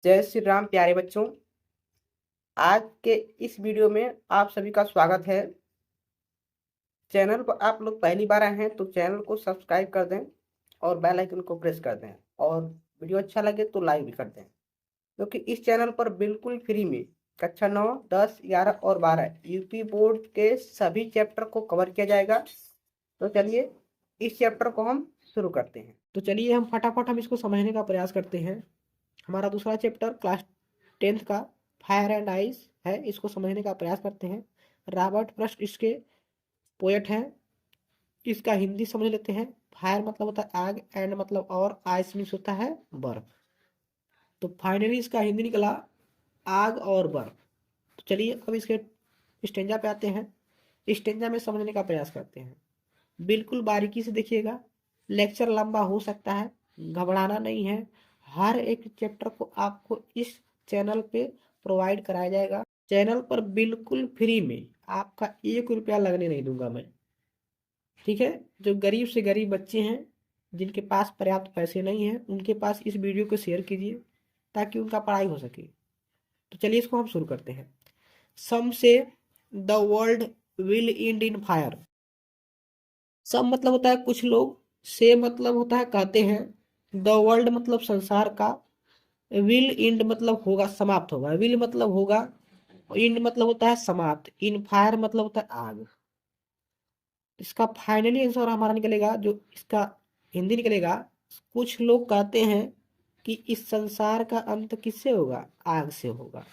जय श्री राम प्यारे बच्चों। आज के इस वीडियो में आप सभी का स्वागत है। चैनल पर आप लोग पहली बार आए हैं तो चैनल को सब्सक्राइब कर दें और बेल आइकन को प्रेस कर दें और वीडियो अच्छा लगे तो लाइक भी कर दें, क्योंकि इस चैनल पर बिल्कुल फ्री में कक्षा 9, 10, 11 और 12 यूपी बोर्ड के सभी चैप्टर को कवर किया जाएगा। तो चलिए इस चैप्टर को हम शुरू करते हैं। तो चलिए हम फटाफट इसको समझने का प्रयास करते हैं। हमारा दूसरा चैप्टर क्लास 10th का फायर एंड आइस है, इसको समझने का प्रयास करते हैं। रॉबर्ट फ्रॉस्ट इसके पोएट हैं। इसका हिंदी समझ लेते हैं। फायर मतलब होता है आग, एंड मतलब और, आइस मीन्स होता है बर्फ। तो फाइनली इसका हिंदी निकला आग और बर्फ। तो चलिए अब इसके स्टेंजा पे आते हैं। स्टेंजा में समझने का प्रयास करते हैं। बिल्कुल बारीकी से देखिएगा। लेक्चर लंबा हो सकता है, घबराना नहीं है। हर एक चैप्टर को आपको इस चैनल पे प्रोवाइड कराया जाएगा। चैनल पर बिल्कुल फ्री में, आपका 1 रुपया लगने नहीं दूंगा मैं। ठीक है। जो गरीब से गरीब बच्चे हैं, जिनके पास पर्याप्त पैसे नहीं हैं, उनके पास इस वीडियो को शेयर कीजिए ताकि उनका पढ़ाई हो सके। तो चलिए इसको हम शुरू करते हैं। Some say the world will end in fire. सब मतलब होता है कुछ लोग, से मतलब होता है कहते हैं, द वर्ल्ड मतलब संसार का, विल एंड मतलब होगा, समाप्त होगा। विल मतलब होगा, एंड मतलब होता है समाप्त, इन फायर मतलब होता है आग। इसका फाइनली आंसर हमारा निकलेगा, जो इसका हिंदी निकलेगा, कुछ लोग कहते हैं कि इस संसार का अंत किससे होगा, आग से होगा।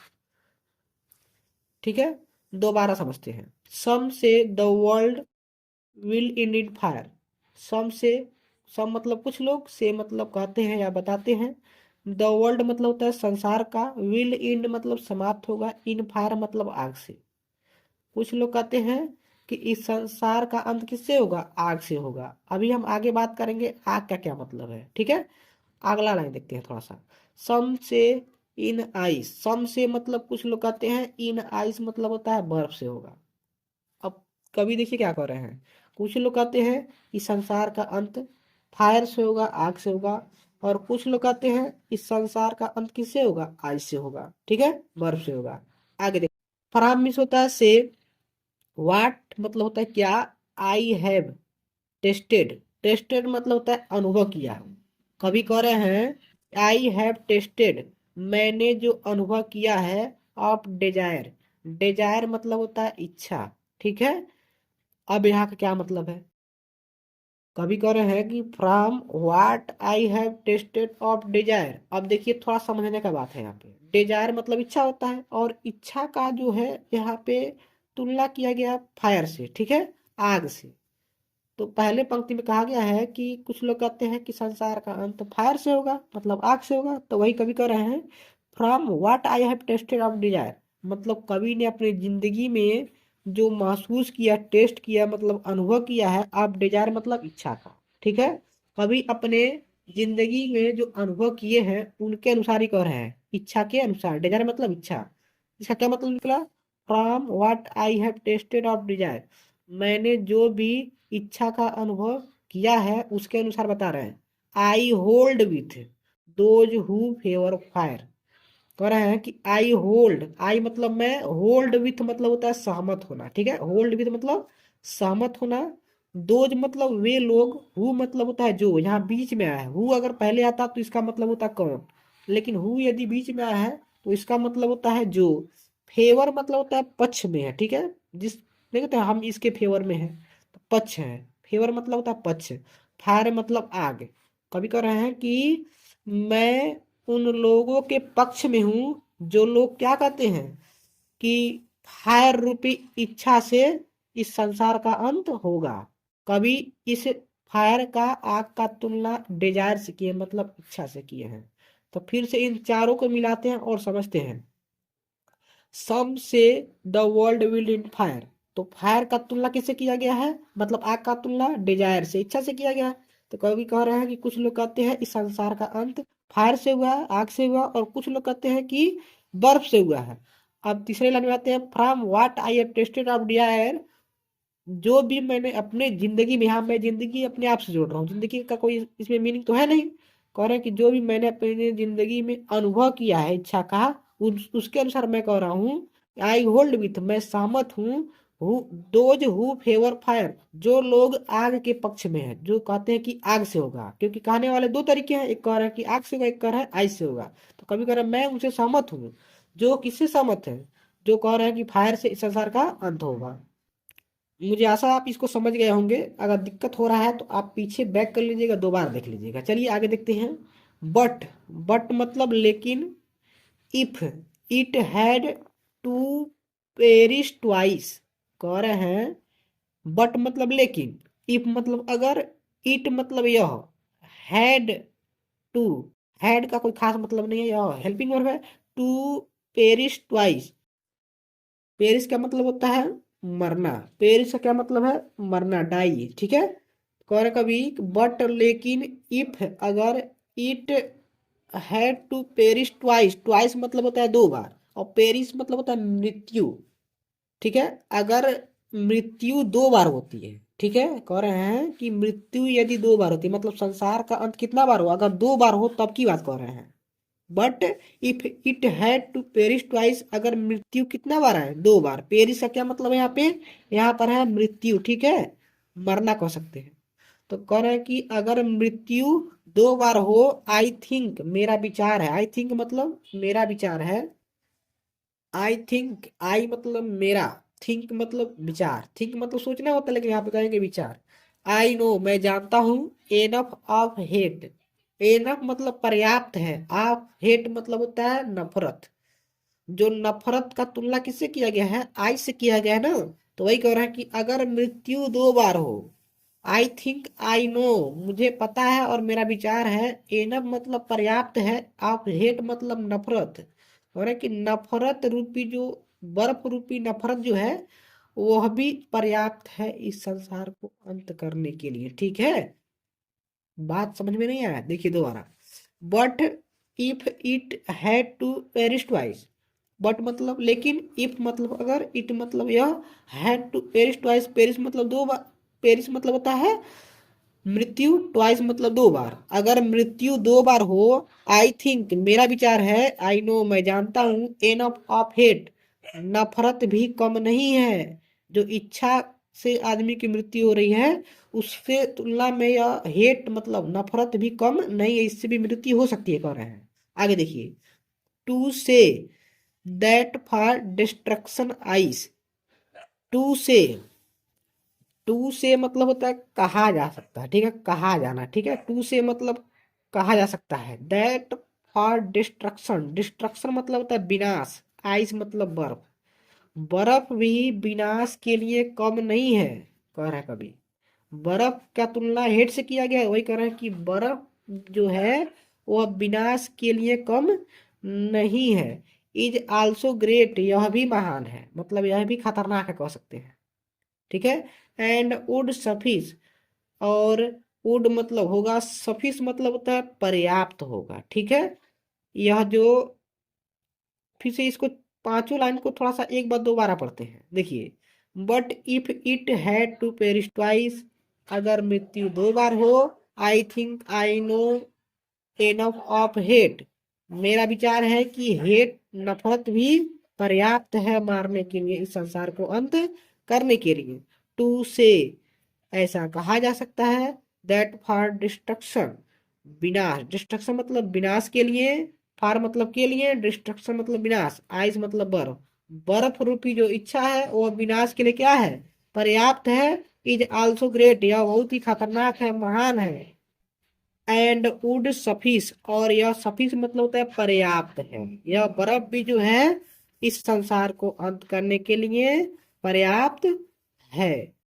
ठीक है, दोबारा समझते हैं। Some say the world will end in fire. Some say, some मतलब कुछ लोग, से मतलब कहते हैं या बताते हैं, द वर्ल्ड मतलब होता है संसार का, विल एंड मतलब समाप्त होगा, इन फायर मतलब आग से। कुछ लोग कहते हैं कि इस संसार का अंत किससे होगा, आग से होगा। अभी हम आगे बात करेंगे आग का क्या मतलब है। ठीक है, अगला लाइन देखते हैं थोड़ा सा। सम से इन आइस। सम से मतलब कुछ लोग कहते हैं, इन आइस मतलब होता है बर्फ से होगा। अब कवि देखिए क्या कर रहे हैं। कुछ लोग कहते हैं इस संसार का अंत फायर से होगा, आग से होगा। और कुछ लोग कहते हैं इस संसार का अंत किससे होगा, आग से होगा। ठीक है, बर्फ से होगा। आगे देख, फ्राम मिस होता है से। वाट मतलब होता है क्या। I have tested. टेस्टेड मतलब होता है अनुभव किया। कभी कह रहे हैं आई हैव टेस्टेड, मैंने जो अनुभव किया है, ऑफ डिजायर। डिजायर मतलब होता है इच्छा। ठीक है, अब यहाँ का क्या मतलब है। कभी कह रहे हैं कि from what I have tested of desire. अब देखिए थोड़ा समझने का बात है यहाँ पे। डिजायर मतलब इच्छा होता है, और इच्छा का जो है यहाँ पे तुलना किया गया फायर से। ठीक है, आग से। तो पहले पंक्ति में कहा गया है कि कुछ लोग कहते हैं कि संसार का अंत फायर से होगा, मतलब आग से होगा। तो वही कवि कह रहे हैं, from what I have tested of desire. मतलब कवि ने अपनी जिंदगी में जो महसूस किया, टेस्ट किया, मतलब अनुभव किया है, ऑफ डिजायर मतलब इच्छा का। ठीक है, कवि अपने जिंदगी में जो अनुभव किए हैं उनके अनुसार ही कह रहे हैं, इच्छा के अनुसार। डिजायर मतलब इच्छा। इसका क्या मतलब निकला, from what I have tested of desire, मैंने जो भी इच्छा का अनुभव किया है उसके अनुसार बता रहे हैं। I hold with those who favour fire. कह रहे हैं कि आई होल्ड, आई मतलब मैं, होल्ड विथ मतलब होता है सहमत होना। ठीक है, होल्ड विथ मतलब सहमत होना। दोज मतलब वे लोग, हु मतलब होता है जो, यहाँ बीच में आया है। हु अगर पहले आता तो इसका मतलब होता है कौन, लेकिन हु यदि बीच में आया है तो इसका मतलब होता है जो। फेवर मतलब होता है पक्ष में है। ठीक है, जिस, देखते हैं हम इसके फेवर में है तो पक्ष है। फेवर मतलब होता है पक्ष। फायर मतलब आग। कभी कह रहे हैं कि मैं उन लोगों के पक्ष में हूं जो लोग क्या कहते हैं कि फायर रूपी इच्छा से इस संसार का अंत होगा। कभी इस फायर का, आग का तुलना डिजायर से किए, मतलब इच्छा से किए हैं। तो फिर से इन चारों को मिलाते हैं और समझते हैं। Some say the world will in fire. तो फायर का तुलना किससे किया गया है, मतलब आग का तुलना डिजायर से, इच्छा से किया गया है। तो कभी कह रहे हैं कि कुछ लोग कहते हैं इस संसार का अंत फायर से हुआ है, आग से हुआ, और कुछ लोग कहते हैं कि बर्फ से हुआ है। अब तीसरे लाइन में आते हैं, from what I have tested of desire, जो भी मैंने अपने जिंदगी में, यहाँ मैं जिंदगी अपने आप से जोड़ रहा हूँ, जिंदगी का कोई इसमें मीनिंग तो है नहीं। कह रहे हैं कि जो भी मैंने अपनी जिंदगी में अनुभव किया है इच्छा का, उसके अनुसार मैं कह रहा हूँ, आई होल्ड विथ, मैं सहमत हूँ, दोज हु फेवर फायर, जो लोग आग के पक्ष में है, जो कहते हैं कि आग से होगा, क्योंकि कहने वाले दो तरीके हैं, एक कह रहा है कि आग से होगा, एक कह रहा है आइस से होगा। तो कभी कह रहा है मैं उनसे सहमत हूँ, जो किससे सहमत है, जो कह रहे हैं कि फायर से इस संसार का अंत होगा। मुझे आशा आप इसको समझ गए होंगे। अगर दिक्कत हो रहा है तो आप पीछे बैक कर लीजिएगा, दोबारा देख लीजिएगा। चलिए आगे देखते हैं। बट, बट मतलब लेकिन, if it had to perish twice, कह रहे हैं बट मतलब लेकिन, इफ मतलब अगर, इट मतलब यह, हैड टू, हैड का कोई खास मतलब नहीं है, यह हेल्पिंग वर्ब है। टू पेरिश ट्वाइस, पेरिस का मतलब होता है मरना, पेरिस का क्या मतलब है, मरना, डाई, ठीक है। कर कभी, बट लेकिन, इफ अगर, it had to perish twice, twice मतलब होता है दो बार, और पेरिस मतलब होता है मृत्यु, ठीक है। अगर मृत्यु दो बार होती है, ठीक है, कह रहे हैं कि मृत्यु यदि दो बार होती है, मतलब संसार का अंत कितना बार हो, अगर दो बार हो तब की बात कर रहे हैं। But if it had to perish twice, अगर मृत्यु कितना बार है, दो बार। पेरिस का क्या मतलब है यहाँ पे, यहाँ पर है मृत्यु, ठीक है, मरना कह सकते हैं। तो कह रहे हैं कि अगर मृत्यु दो बार हो, आई थिंक, मेरा विचार है, आई थिंक मतलब मेरा विचार है, आई थिंक, आई मतलब मेरा, थिंक मतलब विचार, थिंक मतलब सोचना होता है, लेकिन यहाँ पे कहेंगे विचार। आई नो, मैं जानता हूँ, एनफ ऑफ हेट, एनफ मतलब पर्याप्त है, ऑफ हेट मतलब होता है नफरत, जो नफरत का तुलना किससे किया गया है, आई से किया गया है ना। तो वही कह रहा है कि अगर मृत्यु दो बार हो, आई थिंक, आई नो, मुझे पता है और मेरा विचार है, एनफ मतलब पर्याप्त है, ऑफ हेट मतलब नफरत, और है कि नफरत रूपी जो, बर्फ रूपी नफरत जो है, वह भी पर्याप्त है इस संसार को अंत करने के लिए, ठीक है। बात समझ में नहीं आया, देखिए दोबारा। But if it had to perish twice, but मतलब लेकिन, इफ मतलब अगर, इट मतलब यह, had to perish twice, perish मतलब दो बार, पेरिस मतलब होता है मृत्यु, ट्वाइस मतलब दो बार, अगर मृत्यु दो बार हो, आई थिंक, मेरा विचार है, आई नो, मैं जानता हूँ, एन ऑफ हेट, नफरत भी कम नहीं है, जो इच्छा से आदमी की मृत्यु हो रही है, उससे तुलना में यह हेट मतलब नफरत भी कम नहीं है, इससे भी मृत्यु हो सकती है, कह रहे हैं। आगे देखिए, to say that for destruction ice, to say, to say मतलब होता है कहा जा सकता है, ठीक है, कहा जाना, ठीक है। टू से मतलब कहा जा सकता है, दैट फॉर डिस्ट्रक्शन, डिस्ट्रक्शन मतलब होता है विनाश, आइस मतलब बर्फ, बर्फ भी विनाश के लिए कम नहीं है, कह रहा है कभी। बर्फ का तुलना हेड से किया गया है, वही कह रहा है कि बर्फ जो है वह विनाश के लिए कम नहीं है। इज आल्सो ग्रेट, यह भी महान है, मतलब यह भी खतरनाक है, कह सकते हैं, ठीक है। एंड वुड सफिस, और वुड मतलब होगा, सफिस मतलब होता है पर्याप्त होगा, ठीक है। यह जो, फिर से इसको पांचों लाइन को थोड़ा सा एक बार दोबारा पढ़ते हैं, देखिए। But if it had to perish twice, अगर मृत्यु दो बार हो, I think, I know, enough of hate, मेरा विचार है कि हेट नफरत भी पर्याप्त है मारने के लिए, इस संसार को अंत करने के लिए। टू से, ऐसा कहा जा सकता है, दैट फॉर डिस्ट्रक्शन, विनाश, डिस्ट्रक्शन मतलब विनाश के लिए, फार मतलब के लिए, डिस्ट्रक्शन मतलब विनाश, आइस मतलब बर्फ, बर्फ रूपी जो इच्छा है वो विनाश के लिए क्या है, पर्याप्त है। इज आल्सो ग्रेट, यह बहुत ही खतरनाक है, महान है। एंड वुड सफिस, और यह सफिस मतलब होता है पर्याप्त है, यह बर्फ भी जो है इस संसार को अंत करने के लिए पर्याप्त है।